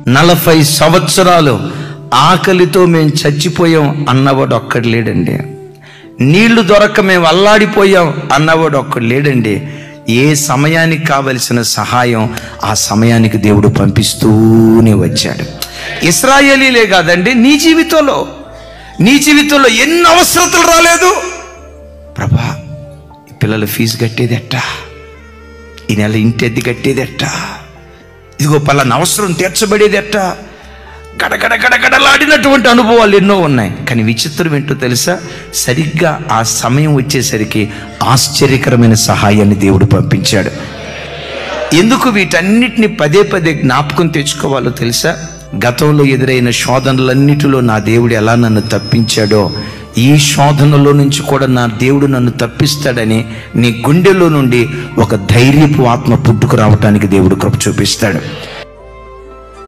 40 సంవత్సరాలు ఆకలితో మేము చచ్చిపోయాం అన్నవాడు ఒక్కడు లేడండి. నీళ్లు దొరక్క మేము అల్లాడిపోయాం అన్నవాడు ఒక్కడు లేడండి. ఏ సమయానికి కావలసిన సహాయం ఆ సమయానికి దేవుడు పంపిస్తూనే వచ్చాడు. ఇశ్రాయేలీలే కాదండి, నీ జీవితంలో ఎన్ని అవసరతలు రాలేదు. ప్రభా, పిల్లల ఫీజు కట్టేది ఎట్టా, ఈ నెల ఇంటి అద్దె కట్టేది ఎట్టా, ఇదిగో పలానా అవసరం తీర్చబడేది ఎట్టా, గడగడగడగడలాడినటువంటి అనుభవాలు ఎన్నో ఉన్నాయి. కానీ విచిత్రం ఏంటో తెలుసా, సరిగ్గా ఆ సమయం వచ్చేసరికి ఆశ్చర్యకరమైన సహాయాన్ని దేవుడు పంపించాడు. ఎందుకు వీటన్నిటిని పదే పదే జ్ఞాపకం తెచ్చుకోవాలో తెలుసా? గతంలో ఎదురైన శోధనలన్నిటిలో నా దేవుడు ఎలా నన్ను తప్పించాడో, ఈ శోధనలో నుంచి కూడా నా దేవుడు నన్ను తప్పిస్తాడని నీ గుండెలో నుండి ఒక ధైర్యపు ఆత్మ పుట్టుకు రావటానికి దేవుడు కృప చూపిస్తాడు.